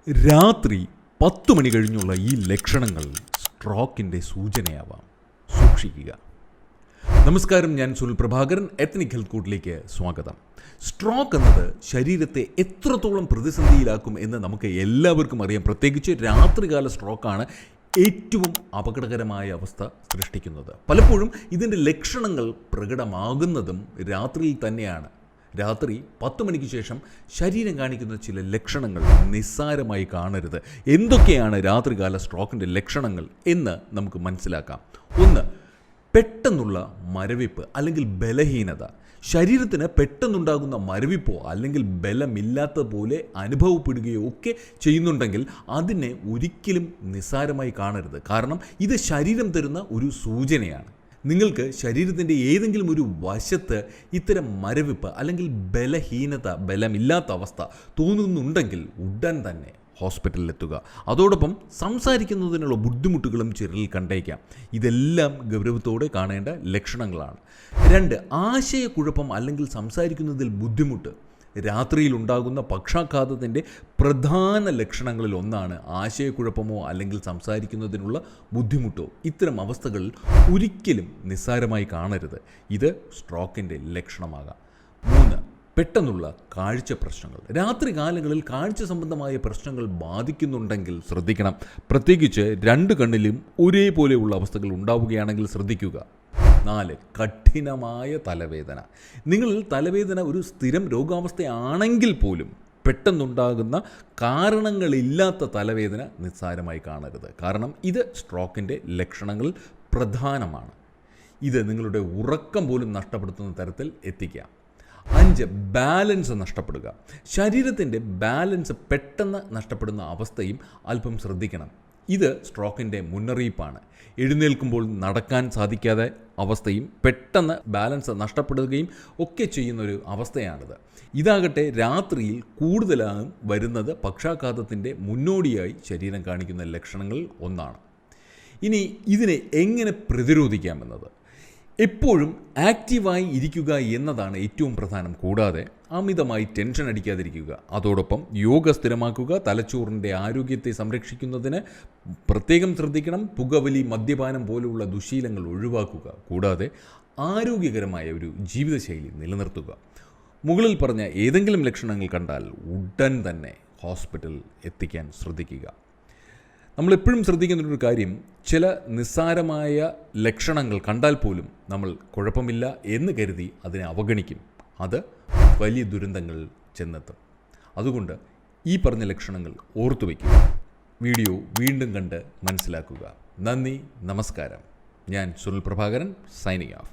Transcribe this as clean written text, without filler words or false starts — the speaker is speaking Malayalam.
രാത്രി 10 മണി കഴിഞ്ഞുള്ള ഈ ലക്ഷണങ്ങൾ സ്ട്രോക്കിൻ്റെ സൂചനയാവാം. സൂക്ഷിക്കുക. നമസ്കാരം, ഞാൻ സുനിൽ പ്രഭാകരൻ. എത്നിക് ഹെൽത്ത് കൂട്ടിലേക്ക് സ്വാഗതം. സ്ട്രോക്ക് എന്നത് ശരീരത്തെ എത്രത്തോളം പ്രതിസന്ധിയിലാക്കും എന്ന് നമുക്ക് എല്ലാവർക്കും അറിയാം. പ്രത്യേകിച്ച് രാത്രികാല സ്ട്രോക്കാണ് ഏറ്റവും അപകടകരമായ അവസ്ഥ സൃഷ്ടിക്കുന്നത്. പലപ്പോഴും ഇതിൻ്റെ ലക്ഷണങ്ങൾ പ്രകടമാകുന്നതും രാത്രിയിൽ തന്നെയാണ്. രാത്രി 10 മണിക്ക് ശേഷം ശരീരം കാണിക്കുന്ന ചില ലക്ഷണങ്ങൾ നിസ്സാരമായി കാണരുത്. എന്തൊക്കെയാണ് രാത്രികാല സ്ട്രോക്കിൻ്റെ ലക്ഷണങ്ങൾ എന്ന് നമുക്ക് മനസ്സിലാക്കാം. 1. പെട്ടെന്നുള്ള മരവിപ്പ് അല്ലെങ്കിൽ ബലഹീനത. ശരീരത്തിന് പെട്ടെന്നുണ്ടാകുന്ന മരവിപ്പോ അല്ലെങ്കിൽ ബലമില്ലാത്ത പോലെ അനുഭവപ്പെടുകയോ ഒക്കെ ചെയ്യുന്നുണ്ടെങ്കിൽ അതിനെ ഒരിക്കലും നിസ്സാരമായി കാണരുത്. കാരണം ഇത് ശരീരം തരുന്ന ഒരു സൂചനയാണ്. നിങ്ങൾക്ക് ശരീരത്തിൻ്റെ ഏതെങ്കിലും ഒരു വശത്ത് ഇത്തരം മരവിപ്പ് അല്ലെങ്കിൽ ബലഹീനത, ബലമില്ലാത്ത അവസ്ഥ തോന്നുന്നുണ്ടെങ്കിൽ ഉടൻ തന്നെ ഹോസ്പിറ്റലിലെത്തുക. അതോടൊപ്പം സംസാരിക്കുന്നതിനുള്ള ബുദ്ധിമുട്ടുകളും ചിലരിൽ കണ്ടേക്കാം. ഇതെല്ലാം ഗൗരവത്തോടെ കാണേണ്ട ലക്ഷണങ്ങളാണ്. 2. ആശയക്കുഴപ്പം അല്ലെങ്കിൽ സംസാരിക്കുന്നതിൽ ബുദ്ധിമുട്ട്. രാത്രിയിൽ ഉണ്ടാകുന്ന പക്ഷാഘാതത്തിൻ്റെ പ്രധാന ലക്ഷണങ്ങളിൽ ഒന്നാണ് ആശയക്കുഴപ്പമോ അല്ലെങ്കിൽ സംസാരിക്കുന്നതിനുള്ള ബുദ്ധിമുട്ടോ. ഇത്തരം അവസ്ഥകൾ ഒരിക്കലും നിസ്സാരമായി കാണരുത്. ഇത് സ്ട്രോക്കിൻ്റെ ലക്ഷണമാകാം. 3. പെട്ടെന്നുള്ള കാഴ്ച പ്രശ്നങ്ങൾ. രാത്രി കാലങ്ങളിൽ കാഴ്ച സംബന്ധമായ പ്രശ്നങ്ങൾ ബാധിക്കുന്നുണ്ടെങ്കിൽ ശ്രദ്ധിക്കണം. പ്രത്യേകിച്ച് 2 കണ്ണിലും ഒരേപോലെയുള്ള അവസ്ഥകൾ ഉണ്ടാവുകയാണെങ്കിൽ ശ്രദ്ധിക്കുക. 4. കഠിനമായ തലവേദന. നിങ്ങളിൽ തലവേദന ഒരു സ്ഥിരം രോഗാവസ്ഥയാണെങ്കിൽ പോലും പെട്ടെന്നുണ്ടാകുന്ന കാരണങ്ങളില്ലാത്ത തലവേദന നിസ്സാരമായി കാണരുത്. കാരണം ഇത് സ്ട്രോക്കിൻ്റെ ലക്ഷണങ്ങളിൽ പ്രധാനമാണ്. ഇത് നിങ്ങളുടെ ഉറക്കം പോലും നഷ്ടപ്പെടുത്തുന്ന തരത്തിൽ എത്തിക്കാം. 5. ബാലൻസ് നഷ്ടപ്പെടുക. ശരീരത്തിൻ്റെ ബാലൻസ് പെട്ടെന്ന് നഷ്ടപ്പെടുന്ന അവസ്ഥയും അല്പം ശ്രദ്ധിക്കണം. ഇത് സ്ട്രോക്കിൻ്റെ മുന്നറിയിപ്പാണ്. എഴുന്നേൽക്കുമ്പോൾ നടക്കാൻ സാധിക്കാതെ അവസ്ഥയും പെട്ടെന്ന് ബാലൻസ് നഷ്ടപ്പെടുകയും ഒക്കെ ചെയ്യുന്നൊരു അവസ്ഥയാണിത്. ഇതാകട്ടെ രാത്രിയിൽ കൂടുതലായും വരുന്നത് പക്ഷാഘാതത്തിൻ്റെ മുന്നോടിയായി ശരീരം കാണിക്കുന്ന ലക്ഷണങ്ങളിൽ ഒന്നാണ്. ഇനി ഇതിനെ എങ്ങനെ പ്രതിരോധിക്കാമെന്നത്. എപ്പോഴും ആക്റ്റീവായി ഇരിക്കുക എന്നതാണ് ഏറ്റവും പ്രധാനം. കൂടാതെ അമിതമായി ടെൻഷൻ അടിക്കാതിരിക്കുക. അതോടൊപ്പം യോഗ സ്ഥിരമാക്കുക. തലച്ചോറിൻ്റെ ആരോഗ്യത്തെ സംരക്ഷിക്കുന്നതിന് പ്രത്യേകം ശ്രദ്ധിക്കണം. പുകവലി, മദ്യപാനം പോലുള്ള ദുശീലങ്ങൾ ഒഴിവാക്കുക. കൂടാതെ ആരോഗ്യകരമായ ഒരു ജീവിതശൈലി നിലനിർത്തുക. മുകളിൽ പറഞ്ഞ ഏതെങ്കിലും ലക്ഷണങ്ങൾ കണ്ടാൽ ഉടൻ തന്നെ ഹോസ്പിറ്റലിൽ എത്തിക്കാൻ ശ്രദ്ധിക്കുക. നമ്മളെപ്പോഴും ശ്രദ്ധിക്കുന്നൊരു കാര്യം, ചില നിസ്സാരമായ ലക്ഷണങ്ങൾ കണ്ടാൽ പോലും നമ്മൾ കുഴപ്പമില്ല എന്ന് കരുതി അതിനെ അവഗണിക്കും. അത് വലിയ ദുരന്തങ്ങൾ ചെന്നെത്തും. അതുകൊണ്ട് ഈ പറഞ്ഞ ലക്ഷണങ്ങൾ ഓർത്തു വയ്ക്കുക. വീഡിയോ വീണ്ടും കണ്ട് മനസ്സിലാക്കുക. നന്ദി, നമസ്കാരം. ഞാൻ സുനിൽ പ്രഭാകരൻ, സൈനിങ് ഓഫ്.